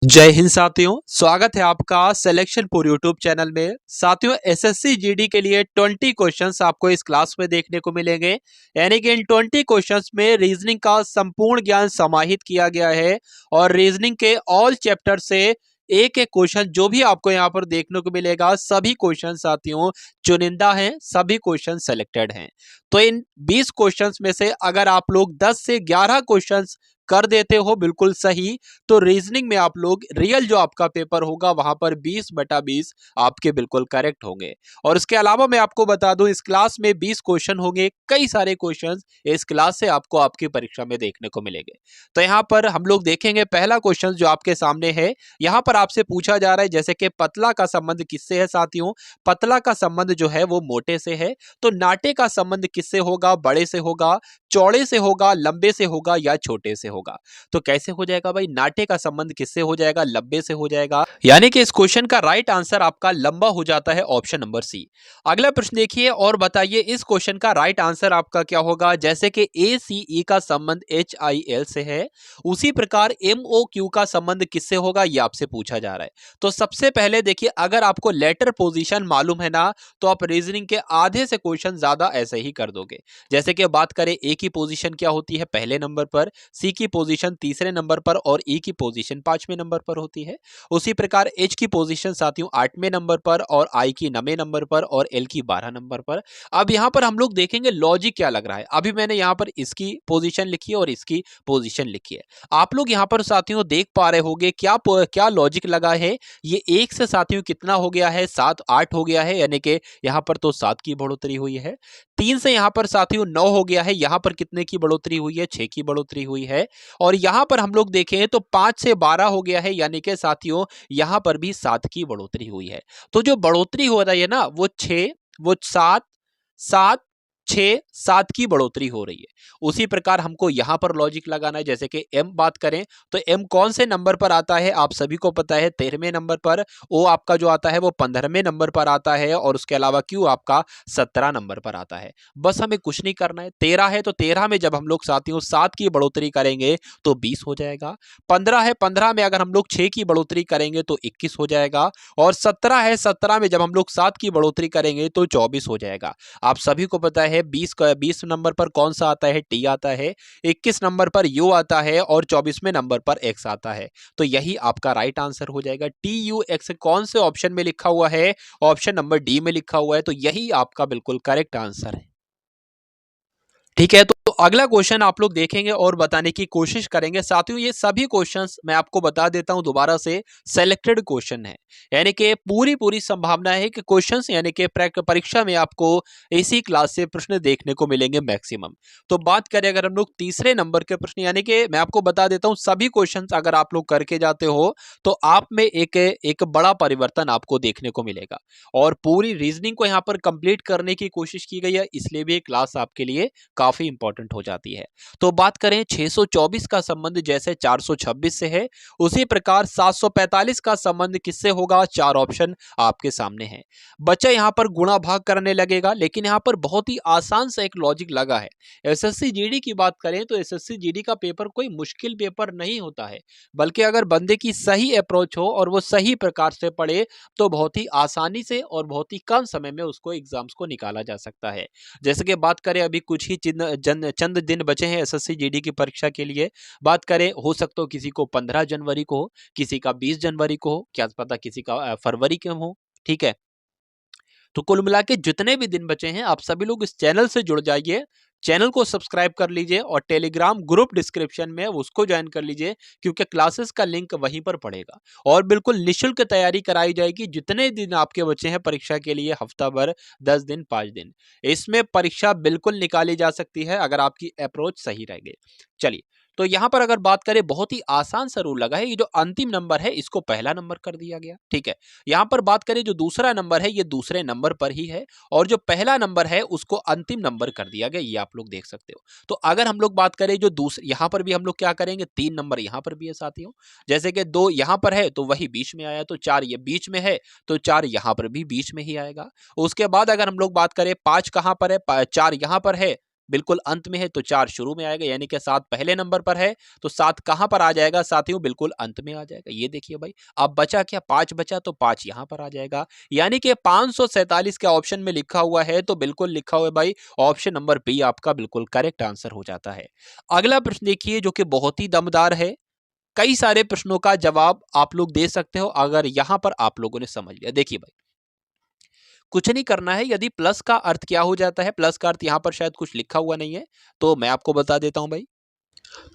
जय हिंद साथियों, स्वागत है आपका सिलेक्शन फॉर यूट्यूब चैनल में। साथियों, एसएससी जीडी के लिए 20 क्वेश्चंस आपको इस क्लास में देखने को मिलेंगे। यानी कि इन 20 क्वेश्चंस में रीजनिंग का संपूर्ण ज्ञान समाहित किया गया है और रीजनिंग के ऑल चैप्टर से एक एक क्वेश्चन जो भी आपको यहाँ पर देखने को मिलेगा, सभी क्वेश्चन साथियों चुनिंदा हैं, सभी क्वेश्चन सेलेक्टेड हैं। तो इन 20 क्वेश्चंस में से अगर आप लोग 10 से 11 क्वेश्चंस कर देते हो बिल्कुल सही, तो रीजनिंग में आप लोग रियल जो आपका पेपर होगा वहां पर 20/20 आपके बिल्कुल करेक्ट होंगे। और इसके अलावा मैं आपको बता दूं, इस क्लास में 20 क्वेश्चन होंगे, कई सारे क्वेश्चन इस क्लास से आपको आपकी परीक्षा में देखने को मिलेंगे। तो यहाँ पर हम लोग देखेंगे पहला क्वेश्चन जो आपके सामने है। यहाँ पर आपसे पूछा जा रहा है जैसे कि पतला का संबंध किससे है साथियों। पतला का संबंध जो है वो मोटे से है। तो नाटे का संबंध किससे होगा, बड़े से होगा, चौड़े से होगा, लंबे से होगा या छोटे से होगा। तो कैसे हो जाएगा भाई, नाटे का संबंध किससे हो जाएगा, लंबे से हो जाएगा। यानी कि इस क्वेश्चन का राइट आंसर आपका लंबा हो जाता है, ऑप्शन नंबर सी। अगला प्रश्न देखिए और बताइए इस क्वेश्चन का राइट आंसर आपका क्या होगा। जैसे कि ACE का संबंध HIL से है, उसी प्रकार MOQ का संबंध किससे होगा, ये आपसे पूछा जा रहा है। तो सबसे पहले देखिए, अगर आपको लेटर पोजीशन मालूम है ना, तो आप रीजनिंग के आधे से क्वेश्चन ज्यादा ऐसे ही कर दोगे। जैसे कि बात करें ए की पोजीशन क्या होती है पहले नंबर पर, सी की पोजीशन तीसरे नंबर पर और ई की पोजीशन 5वें नंबर पर होती है। उसी प्रकार एच की पोजीशन साथियों 8वें नंबर पर और आई की 9वें नंबर पर और एल की 12 नंबर पर। अब यहां पर हम लोग देखेंगे लॉजिक क्या लग रहा है। अभी मैंने यहां पर इसकी पोजीशन लिखी है और इसकी पोजीशन लिखी है। आप लोग यहां पर साथियों देख पा रहे होंगे क्या क्या लॉजिक लगा है। ये एक से साथियों कितना हो गया है, 7 8 हो गया है, यानी कि यहां पर तो 7 की बढ़ोतरी हुई है। 3 से यहां पर साथियों 9 हो गया है, यहां पर कितने की बढ़ोतरी हुई है, 6 की बढ़ोतरी हुई है। और यहां पर हम लोग देखें तो 5 से 12 हो गया है, यानी कि साथियों यहां पर भी 7 की बढ़ोतरी हुई है। तो जो बढ़ोतरी हो रही है ना, वो 6, वो 7, 7, 6, 7 की बढ़ोतरी हो रही है। उसी प्रकार हमको यहां पर लॉजिक लगाना है। जैसे कि एम बात करें तो एम कौन से नंबर पर आता है, आप सभी को पता है 13वें नंबर पर। ओ आपका जो आता है वो 15वें नंबर पर आता है और उसके अलावा क्यू आपका 17 नंबर पर आता है। बस हमें कुछ नहीं करना है। 13 है तो 13 में जब हम लोग साथियों 7 की बढ़ोतरी करेंगे तो 20 हो जाएगा। 15 है, 15 में अगर हम लोग 6 की बढ़ोतरी करेंगे तो 21 हो जाएगा। और 17 है, 17 में जब हम लोग 7 की बढ़ोतरी करेंगे तो 24 हो जाएगा। आप सभी को पता है 20 नंबर पर कौन सा आता है, टी आता है। 21 नंबर पर यू आता है और 24वें नंबर पर एक्स आता है। तो यही आपका राइट आंसर हो जाएगा। TUX कौन से ऑप्शन में लिखा हुआ है, ऑप्शन नंबर डी में लिखा हुआ है। तो यही आपका बिल्कुल करेक्ट आंसर है। ठीक है, तो अगला क्वेश्चन आप लोग देखेंगे और बताने की कोशिश करेंगे। साथियों ये सभी क्वेश्चंस मैं आपको बता देता हूं दोबारा से, सेलेक्टेड क्वेश्चन है। यानी कि पूरी पूरी संभावना है कि क्वेश्चंस यानी कि परीक्षा में आपको इसी क्लास से प्रश्न देखने को मिलेंगे मैक्सिमम। तो बात करें अगर हम लोग तीसरे नंबर के प्रश्न, यानी कि मैं आपको बता देता हूं सभी क्वेश्चन अगर आप लोग करके जाते हो तो आप में एक एक बड़ा परिवर्तन आपको देखने को मिलेगा। और पूरी रीजनिंग को यहाँ पर कंप्लीट करने की कोशिश की गई है, इसलिए भी क्लास आपके लिए काफी इंपॉर्टेंट हो जाती है। तो बात करें 624 का संबंध जैसे 426 से है, उसी प्रकार 745 का संबंध किससे होगा, 4 ऑप्शन आपके सामने हैं। बच्चा यहां पर गुणा भाग करने लगेगा, लेकिन यहां पर बहुत ही आसान सा एक लॉजिक लगा है। एसएससी जीडी की बात करें तो एसएससी जीडी का पेपर कोई मुश्किल पेपर नहीं होता है, बल्कि अगर बंदे की सही अप्रोच हो और वो सही प्रकार से पढ़े तो बहुत ही आसानी से और बहुत ही कम समय में उसको एग्जाम्स को निकाला जा सकता है। जैसे कि बात करें अभी कुछ ही चंद दिन बचे हैं एसएससी जीडी की परीक्षा के लिए। बात करें हो सकता हो किसी को 15 जनवरी को हो, किसी का 20 जनवरी को हो, क्या पता किसी का फरवरी के हो। ठीक है, तो कुल मिला के जितने भी दिन बचे हैं आप सभी लोग इस चैनल से जुड़ जाइए, चैनल को सब्सक्राइब कर लीजिए और टेलीग्राम ग्रुप डिस्क्रिप्शन में उसको ज्वाइन कर लीजिए, क्योंकि क्लासेस का लिंक वहीं पर पड़ेगा। और बिल्कुल निशुल्क तैयारी कराई जाएगी। जितने दिन आपके बचे हैं परीक्षा के लिए, हफ्ता भर, 10 दिन, 5 दिन, इसमें परीक्षा बिल्कुल निकाली जा सकती है अगर आपकी अप्रोच सही रहेगी। चलिए, तो यहां पर अगर बात करें बहुत ही आसान सा रूल लगा है। ये जो अंतिम नंबर है इसको पहला नंबर कर दिया गया। ठीक है, यहां पर बात करें जो दूसरा नंबर है ये दूसरे नंबर पर ही है, और जो पहला नंबर है उसको अंतिम नंबर कर दिया गया, ये आप लोग देख सकते हो। तो अगर हम लोग बात करें जो दूसरे, यहां पर भी हम लोग क्या करेंगे, 3 नंबर यहां पर भी है साथियों। जैसे कि 2 यहां पर है तो वही बीच में आया, तो 4 ये बीच में है तो 4 यहां पर भी बीच में ही आएगा। उसके बाद अगर हम लोग बात करें 5 कहां पर है, 4 यहां पर है, बिल्कुल अंत में है तो 4 शुरू में आएगा, यानी कि 7 पहले नंबर पर है तो 7 कहां पर आ जाएगा साथियों, बिल्कुल अंत में आ जाएगा। ये देखिए भाई, अब बचा क्या, 5 बचा तो 5 यहां पर आ जाएगा, यानी कि 547 के ऑप्शन में लिखा हुआ है तो बिल्कुल लिखा हुआ है भाई ऑप्शन नंबर बी आपका बिल्कुल करेक्ट आंसर हो जाता है। अगला प्रश्न देखिए जो कि बहुत ही दमदार है, कई सारे प्रश्नों का जवाब आप लोग दे सकते हो अगर यहां पर आप लोगों ने समझ लिया। देखिए भाई, कुछ नहीं करना है, यदि प्लस का अर्थ क्या हो जाता है, प्लस का अर्थ यहां पर शायद कुछ लिखा हुआ नहीं है तो मैं आपको बता देता हूं भाई।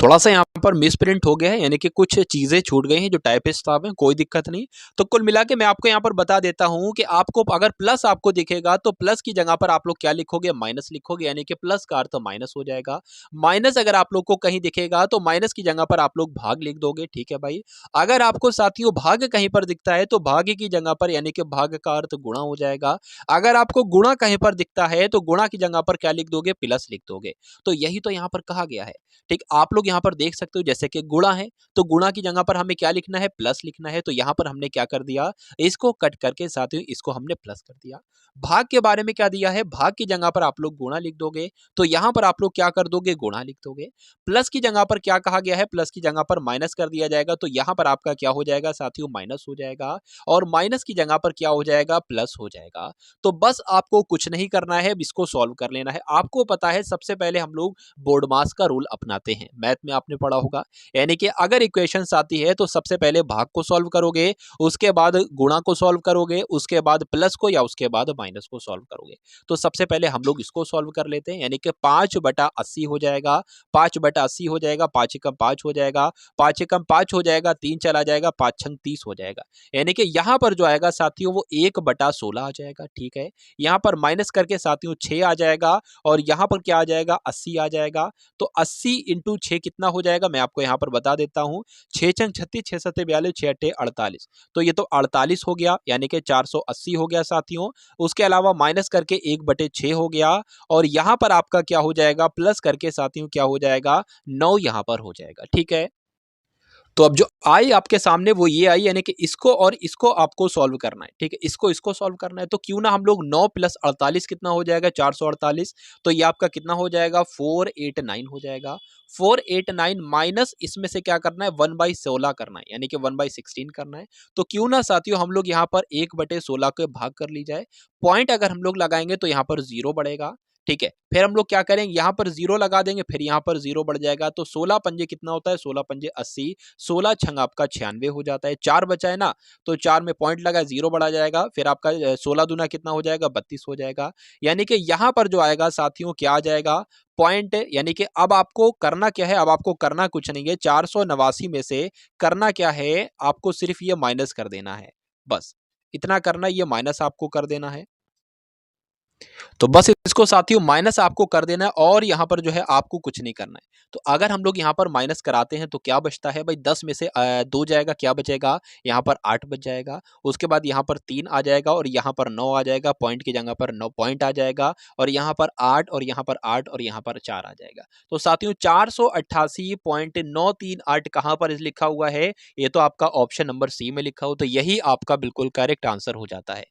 थोड़ा सा यहाँ पर मिसप्रिंट हो गया है, यानी कि कुछ चीजें छूट गई हैं जो टाइपिस्ट साहब हैं, कोई दिक्कत नहीं। तो कुल मिला के मैं आपको यहाँ पर बता देता हूँ कि आपको अगर प्लस आपको दिखेगा तो प्लस की जगह पर आप लोग क्या लिखोगे, माइनस लिखोगे, यानी कि प्लस का अर्थ माइनस हो जाएगा। माइनस अगर आप लोग को कहीं दिखेगा तो माइनस की जगह पर आप लोग भाग लिख दोगे, ठीक है भाई। अगर आपको साथियों भाग कहीं पर दिखता है तो भाग की जगह पर यानी कि भाग का अर्थ गुणा हो जाएगा। अगर आपको गुणा कहीं पर दिखता है तो गुणा की जगह पर क्या लिख दोगे, प्लस लिख दोगे। तो यही तो यहाँ पर कहा गया है, ठीक। आप लोग यहाँ पर देख सकते हो जैसे कि गुणा है तो गुणा की जगह पर हमें क्या लिखना है, प्लस लिखना है, तो यहाँ पर हमने क्या कर दिया, इसको कट करके साथियों इसको हमने प्लस कर दिया। भाग के बारे में क्या दिया है, भाग की जगह पर आप लोग गुणा लिख दोगे तो यहाँ पर आप लोग क्या कर दोगे, गुणा लिख दोगे। प्लस की जगह पर क्या कहा गया है, प्लस की जगह पर माइनस कर दिया जाएगा तो यहाँ पर आपका क्या हो जाएगा साथियों, माइनस हो जाएगा, और माइनस की जगह पर क्या हो जाएगा, प्लस हो जाएगा। तो बस आपको कुछ नहीं करना है, इसको सॉल्व कर लेना है। आपको पता है सबसे पहले हम लोग बोर्ड मास का रूल अपनाते हैं, मैथ में आपने पढ़ा होगा, यानी कि अगर इक्वेशंस आती है तो सबसे पहले भाग को सॉल्व करोगे, उसके बाद गुणा को सॉल्व करोगे, उसके बाद प्लस को या उसके बाद माइनस को सॉल्व करोगे। तो सबसे पहले हम लोग इसको सॉल्व कर लेते हैं, यानी कि 5/80 हो जाएगा, 5/80 हो जाएगा, 5 एकम 5 हो जाएगा, 5 एकम 5 हो जाएगा, 3 चला जाएगा, 5 छंग 30 हो जाएगा, यानी कि यहाँ पर जो आएगा साथियों वो 1/16 आ जाएगा, ठीक है। यहाँ पर माइनस करके साथियों 6 आ जाएगा, और यहाँ पर क्या आ जाएगा, 80 आ जाएगा। तो 80 इंटू 6 कितना हो जाएगा, मैं आपको यहाँ पर बता देता हूँ, 6 छंग 36, 6 सत्ते 42, 6 अट्ठे 48, तो ये तो 48 हो गया, यानी कि 480 हो गया साथियों। उसके अलावा माइनस करके 1/6 हो गया, और यहाँ पर आपका क्या हो जाएगा, प्लस करके साथियों क्या हो जाएगा, 9 यहाँ पर हो जाएगा, ठीक है। तो अब जो आई आपके सामने वो ये आई, यानी कि इसको और इसको आपको सॉल्व करना है, ठीक है, इसको सॉल्व करना है। तो क्यों ना हम लोग 9 + 48 कितना हो जाएगा, 448, तो ये आपका कितना हो जाएगा, 489 हो जाएगा। 489 माइनस इसमें से क्या करना है, 1/16 करना है, यानी कि 1/16 करना है। तो क्यों ना साथियों हम लोग यहाँ पर 1/16 के भाग कर ली जाए, पॉइंट अगर हम लोग लगाएंगे तो यहाँ पर 0 बढ़ेगा, ठीक है। फिर हम लोग क्या करेंगे, यहाँ पर 0 लगा देंगे, फिर यहाँ पर 0 बढ़ जाएगा, तो 16 पंजे कितना होता है, 16 पंजे 80, 16 छंग आपका 96 हो जाता है। 4 बचा है ना, तो 4 में पॉइंट लगा, 0 बढ़ा जाएगा, फिर आपका 16 दूना कितना हो जाएगा, 32 हो जाएगा। यानी कि यहाँ पर जो आएगा साथियों क्या आ जाएगा, पॉइंट, यानी कि अब आपको करना क्या है, अब आपको करना कुछ नहीं है, 489 में से करना क्या है, आपको सिर्फ ये माइनस कर देना है, बस इतना करना, ये माइनस आपको कर देना है। तो बस इसको साथियों माइनस आपको कर देना है, और यहाँ पर जो है आपको कुछ नहीं करना है। तो अगर हम लोग यहाँ पर माइनस कराते हैं तो क्या बचता है भाई, 10 में से 2 जाएगा, क्या बचेगा, यहाँ पर 8 बच जाएगा। उसके बाद यहाँ पर 3 आ जाएगा, और यहाँ पर 9 आ जाएगा, पॉइंट की जगह पर 9 पॉइंट आ जाएगा, और यहाँ पर 8, और यहाँ पर 8, और यहाँ पर 4 आ जाएगा। तो साथियों 488.938 कहाँ पर लिखा हुआ है, ये तो आपका ऑप्शन नंबर सी में लिखा हो, तो यही आपका बिल्कुल करेक्ट आंसर हो जाता है।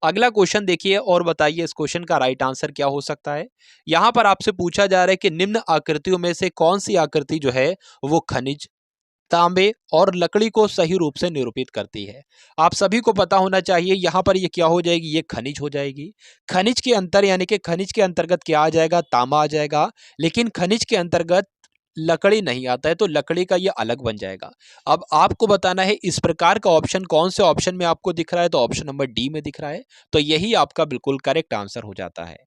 अगला क्वेश्चन देखिए और बताइए इस क्वेश्चन का राइट आंसर क्या हो सकता है। यहां पर आपसे पूछा जा रहा है कि निम्न आकृतियों में से कौन सी आकृति जो है वो खनिज, तांबे और लकड़ी को सही रूप से निरूपित करती है। आप सभी को पता होना चाहिए यहां पर ये क्या हो जाएगी, ये खनिज हो जाएगी। खनिज के अंतर यानी कि खनिज के अंतर्गत क्या आ जाएगा, तांबा आ जाएगा, लेकिन खनिज के अंतर्गत लकड़ी नहीं आता है, तो लकड़ी का ये अलग बन जाएगा। अब आपको बताना है इस प्रकार का ऑप्शन कौन से ऑप्शन में आपको दिख रहा है, तो ऑप्शन नंबर डी में दिख रहा है, तो यही आपका बिल्कुल करेक्ट आंसर हो जाता है।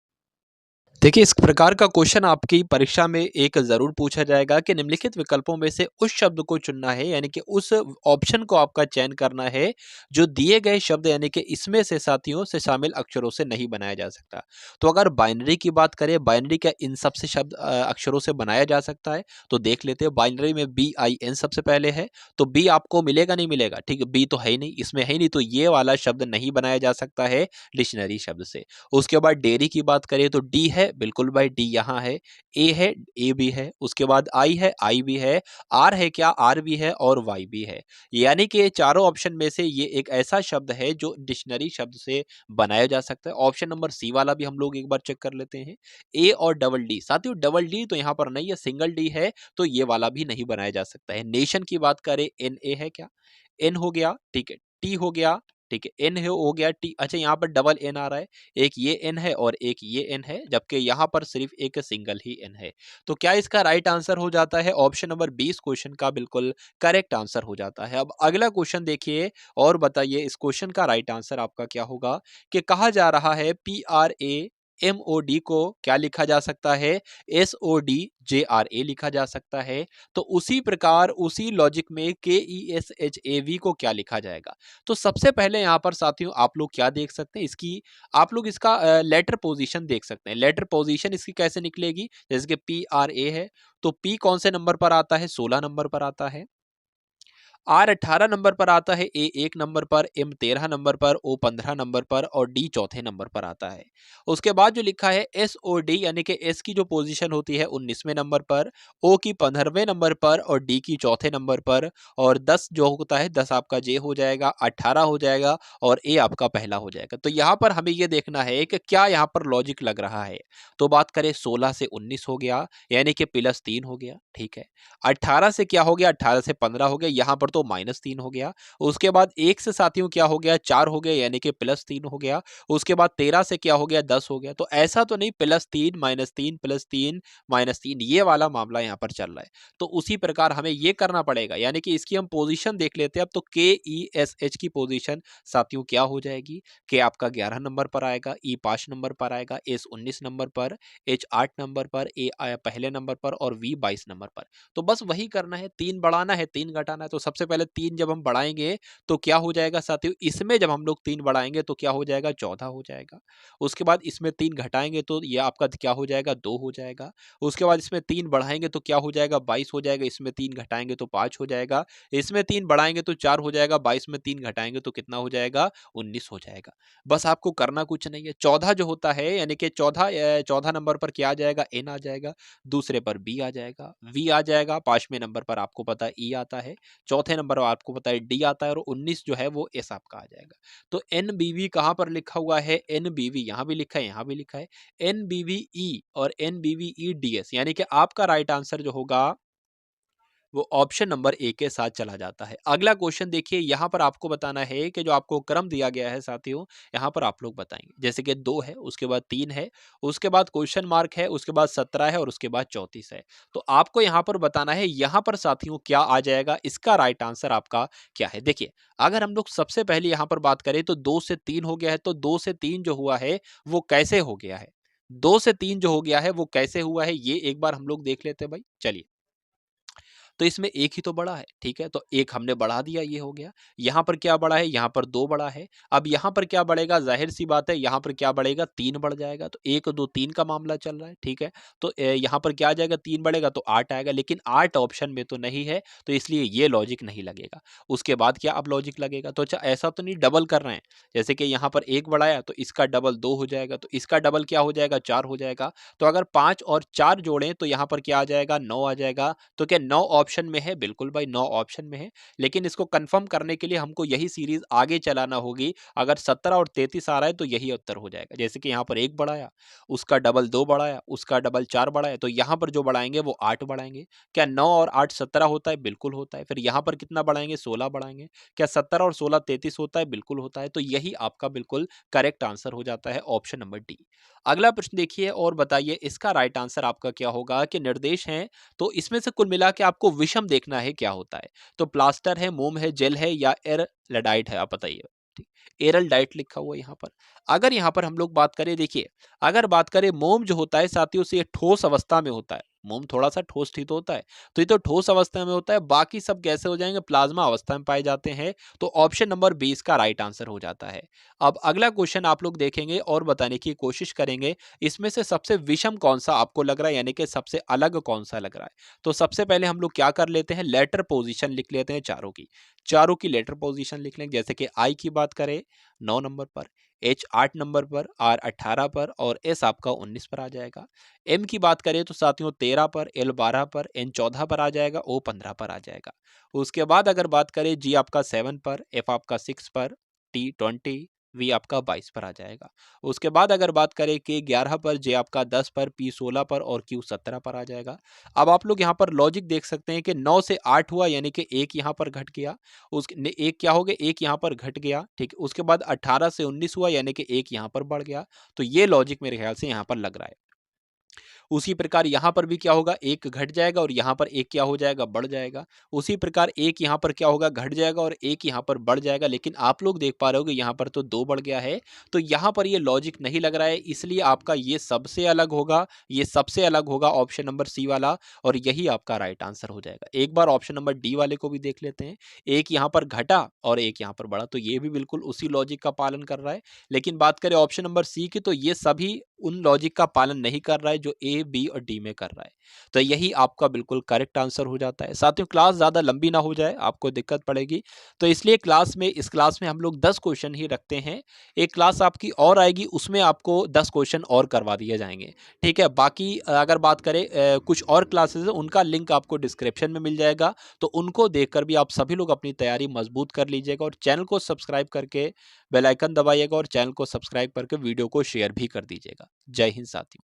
देखिए इस प्रकार का क्वेश्चन आपकी परीक्षा में एक जरूर पूछा जाएगा कि निम्नलिखित विकल्पों में से उस शब्द को चुनना है, यानी कि उस ऑप्शन को आपका चयन करना है जो दिए गए शब्द यानी कि इसमें से साथियों से शामिल अक्षरों से नहीं बनाया जा सकता। तो अगर बाइनरी की बात करें, बाइनरी क्या इन सबसे शब्द अक्षरों से बनाया जा सकता है, तो देख लेते हैं। बाइनरी में BIN सबसे पहले है, तो बी आपको मिलेगा नहीं मिलेगा, ठीक है, बी तो है ही नहीं, इसमें है ही नहीं, तो ये वाला शब्द नहीं बनाया जा सकता है डिक्शनरी शब्द से। उसके बाद डेयरी की बात करें तो डी है, बिल्कुल भाई, डी यहाँ है, ए है, ए भी है, उसके बाद आई है, आई भी है, आर है क्या, आर भी है, और वाई भी है। यानी कि चारों ऑप्शन में से ये एक ऐसा शब्द है जो डिक्शनरी शब्द से बनाया जा सकता है। ऑप्शन नंबर सी वाला भी हम लोग एक बार चेक कर लेते हैं, ए और डबल डी। साथियों डबल डी तो यहाँ पर नहीं है, सिंगल डी है, तो ये वाला भी नहीं बनाया जा सकता है। नेशन की बात करें, एन ए है क्या, एन हो गया, ठीक है, टी हो गया, ठीक है, एन हो गया, टी, अच्छा यहाँ पर डबल एन आ रहा है, एक ये एन है और एक ये एन है, जबकि यहाँ पर सिर्फ एक सिंगल ही एन है। तो क्या इसका राइट आंसर हो जाता है ऑप्शन नंबर 20 क्वेश्चन का बिल्कुल करेक्ट आंसर हो जाता है। अब अगला क्वेश्चन देखिए और बताइए इस क्वेश्चन का राइट आंसर आपका क्या होगा। कि कहा जा रहा है PRAMOD को क्या लिखा जा सकता है, SODJRA लिखा जा सकता है। तो उसी प्रकार उसी लॉजिक में KESHAV को क्या लिखा जाएगा। तो सबसे पहले यहाँ पर साथियों आप लोग क्या देख सकते हैं, इसकी आप लोग इसका लेटर पोजीशन देख सकते हैं। लेटर पोजीशन इसकी कैसे निकलेगी, जैसे कि PRA है तो P कौन से नंबर पर आता है, 16 नंबर पर आता है। आर 18 नंबर पर आता है, ए 1 नंबर पर, एम 13 नंबर पर, ओ 15 नंबर पर और डी चौथे नंबर पर आता है। उसके बाद जो लिखा है एस ओ डी यानी कि एस की जो पोजीशन होती है 19वें नंबर पर, ओ की 15वें नंबर पर और डी की चौथे नंबर पर, और 10 जो होता है 10 आपका जे हो जाएगा, 18 हो जाएगा और ए आपका पहला हो जाएगा। तो यहाँ पर हमें ये देखना है कि क्या यहाँ पर लॉजिक लग रहा है। तो बात करें 16 से 19 हो गया यानी कि +3 हो गया, ठीक है। 18 से क्या हो गया, 18 से 15 हो गया, यहाँ पर तो -3 हो गया। उसके बाद 1 से साथियों क्या हो गया, 4 हो गया यानी कि +3 हो गया। उसके बाद 13 से क्या हो गया, 10 हो गया। तो ऐसा तो नहीं +3 -3 +3 -3 ये वाला मामला यहाँ पर चल रहा है। तो उसी प्रकार हमें ये करना पड़ेगा, यानी कि इसकी हम पोजीशन देख लेते हैं। अब तो KESH की पोजीशन साथियों क्या हो जाएगी, के आपका 11 नंबर पर आएगा, ई 5 नंबर पर आएगा, एस 19 नंबर पर, एच 8 नंबर पर, ए पहले नंबर पर और वी 22 नंबर पर। तो बस वही करना है, 3 बढ़ाना है 3 घटाना है। तो सबसे पहले 3 जब हम बढ़ाएंगे तो क्या हो जाएगा साथियों, इसमें जब हम लोग 3 बढ़ाएंगे तो क्या हो जाएगा, 14 हो जाएगा। उसके बाद इसमें 3 घटाएंगे तो ये आपका क्या हो जाएगा, 2 हो जाएगा। उसके बाद इसमें 3 बढ़ाएंगे तो क्या हो जाएगा, 22 हो जाएगा। इसमें 3 घटाएंगे तो 5 हो जाएगा। इसमें 3 बढ़ाएंगे तो 4 हो जाएगा। 22 में 3 घटाएंगे तो कितना हो जाएगा, 19 हो जाएगा। बस आपको करना कुछ नहीं है। 14 जो होता है यानी कि 14 नंबर पर क्या आ जाएगा, एन आ जाएगा। दूसरे पर बी आ जाएगा, वी आ जाएगा। 5वें नंबर पर आपको पता है ई आता है। चौथे नंबर पर आपको पता है डी आता है और 19 जो है वो एस आपका आ जाएगा। तो एनबीवी कहां पर लिखा हुआ है, एनबीवी यहां भी लिखा है, यहां भी लिखा है। एनबीवीई और एनबीवीई डीएस यानी कि आपका राइट आंसर जो होगा वो ऑप्शन नंबर ए के साथ चला जाता है। अगला क्वेश्चन देखिए, यहाँ पर आपको बताना है कि जो आपको क्रम दिया गया है साथियों, यहाँ पर आप लोग बताएंगे। जैसे कि 2 है, उसके बाद 3 है, उसके बाद क्वेश्चन मार्क है, उसके बाद 17 है और उसके बाद 34 है। तो आपको यहाँ पर बताना है, यहाँ पर साथियों क्या आ जाएगा, इसका राइट आंसर आपका क्या है। देखिए अगर हम लोग सबसे पहले यहाँ पर बात करें तो 2 से 3 हो गया है, तो 2 से 3 जो हुआ है वो कैसे हो गया है, 2 से 3 जो हो गया है वो कैसे हुआ है, ये एक बार हम लोग देख लेते हैं भाई। चलिए, तो इसमें एक ही तो बड़ा है, ठीक है, तो एक हमने बढ़ा दिया, ये हो गया। यहाँ पर क्या बड़ा है, यहाँ पर 2 बड़ा है। अब यहाँ पर क्या बढ़ेगा, जाहिर सी बात है यहाँ पर क्या बढ़ेगा, 3 बढ़ जाएगा। तो 1 2 3 का मामला चल रहा है, ठीक है। तो यहाँ पर क्या आ जाएगा, 3 बढ़ेगा तो 8 आएगा, लेकिन 8 ऑप्शन में तो नहीं है, तो इसलिए ये लॉजिक नहीं लगेगा। उसके बाद क्या अब लॉजिक लगेगा, तो अच्छा ऐसा तो नहीं डबल कर रहे हैं, जैसे कि यहाँ पर 1 बढ़ाया तो इसका डबल 2 हो जाएगा, तो इसका डबल क्या हो जाएगा, 4 हो जाएगा। तो अगर 5 और 4 जोड़ें तो यहाँ पर क्या आ जाएगा, 9 आ जाएगा। तो क्या 9 ऑप्शन में है, बिल्कुल भाई 9 ऑप्शन में है, लेकिन इसको कंफर्म करने के लिए हमको यही सीरीज आगे चलाना होगी। अगर 17 और 33 आ रहा है तो यही उत्तर हो जाएगा। जैसे कि यहाँ पर 1 बढ़ाया, उसका डबल 2 बढ़ाया, उसका डबल 4 बढ़ाया, तो यहाँ पर जो बढ़ाएंगे वो 8 बढ़ाएंगे। क्या 9 और 8 17 होता है, बिल्कुल होता है। फिर यहाँ पर कितना बढ़ाएंगे, 16 बढ़ाएंगे। क्या 17 और 16 33 होता है, बिल्कुल होता है। तो यही आपका बिल्कुल करेक्ट आंसर हो जाता है, ऑप्शन नंबर डी। अगला प्रश्न देखिए और बताइए इसका राइट आंसर आपका क्या होगा। कि निर्देश हैं तो इसमें से कुल मिला के आपको विषम देखना है क्या होता है। तो प्लास्टर है, मोम है, जेल है या एरलडाइट है, आप बताइए। ठीक, एरलडाइट लिखा हुआ है यहाँ पर। अगर यहाँ पर हम लोग बात करें, देखिए अगर बात करें मोम जो होता है साथियों से, ये ठोस अवस्था में होता है। मोम थोड़ा सा ठोस ठीक तो होता है, तो ये तो ठोस अवस्था में होता है। बाकी सब कैसे हो जाएंगे, प्लाज्मा अवस्था में पाए जाते हैं। तो ऑप्शन नंबर 20 का राइट आंसर हो जाता है। अब अगला क्वेश्चन आप लोग देखेंगे और बताने की कोशिश करेंगे, इसमें से सबसे विषम कौन सा आपको लग रहा है, यानी कि सबसे अलग कौन सा लग रहा है। तो सबसे पहले हम लोग क्या कर लेते हैं, लेटर पोजीशन लिख लेते हैं चारों की। चारों की लेटर पोजीशन लिख लेंगे। जैसे कि आई की बात करें 9 नंबर पर, H 8 नंबर पर, R 18 पर और S आपका 19 पर आ जाएगा। M की बात करें तो साथियों 13 पर, L 12 पर, N 14 पर आ जाएगा, O 15 पर आ जाएगा। उसके बाद अगर बात करें G आपका 7 पर, F आपका 6 पर, T 20, V आपका 22 पर आ जाएगा। उसके बाद अगर बात करें K 11 पर, J आपका 10 पर, P 16 पर और Q 17 पर आ जाएगा। अब आप लोग यहाँ पर लॉजिक देख सकते हैं कि 9 से 8 हुआ यानी कि एक यहाँ पर घट गया, एक क्या हो गया, एक यहाँ पर घट गया, ठीक है। उसके बाद 18 से 19 हुआ यानी कि एक यहाँ पर बढ़ गया। तो ये लॉजिक मेरे ख्याल से यहाँ पर लग रहा है। उसी प्रकार यहाँ पर भी क्या होगा, एक घट जाएगा और यहाँ पर एक क्या हो जाएगा, बढ़ जाएगा। उसी प्रकार एक यहाँ पर क्या होगा, घट जाएगा और एक यहाँ पर बढ़ जाएगा। लेकिन आप लोग देख पा रहे हो कि यहाँ पर तो 2 बढ़ गया है, तो यहाँ पर ये लॉजिक नहीं लग रहा है, इसलिए आपका ये सबसे अलग होगा, ये सबसे अलग होगा ऑप्शन नंबर सी वाला, और यही आपका राइट आंसर हो जाएगा। एक बार ऑप्शन नंबर डी वाले को भी देख लेते हैं। एक यहाँ पर घटा और एक यहाँ पर बढ़ा, तो ये भी बिल्कुल उसी लॉजिक का पालन कर रहा है। लेकिन बात करें ऑप्शन नंबर सी की, तो ये सभी उन लॉजिक का पालन नहीं कर रहा है जो ए, बी और डी में कर रहा है। तो यही आपका बिल्कुल करेक्ट आंसर हो जाता है। साथियों, क्लास ज़्यादा लंबी ना हो जाए, आपको दिक्कत पड़ेगी, तो इसलिए इस क्लास में हम लोग 10 क्वेश्चन ही रखते हैं। एक क्लास आपकी और आएगी, उसमें आपको 10 क्वेश्चन और करवा दिए जाएंगे, ठीक है। बाकी अगर बात करें कुछ और क्लासेस है, उनका लिंक आपको डिस्क्रिप्शन में मिल जाएगा, तो उनको देखकर भी आप सभी लोग अपनी तैयारी मजबूत कर लीजिएगा और चैनल को सब्सक्राइब करके बेल आइकन दबाइएगा और चैनल को सब्सक्राइब करके वीडियो को शेयर भी कर दीजिएगा। जय हिंद साथियों।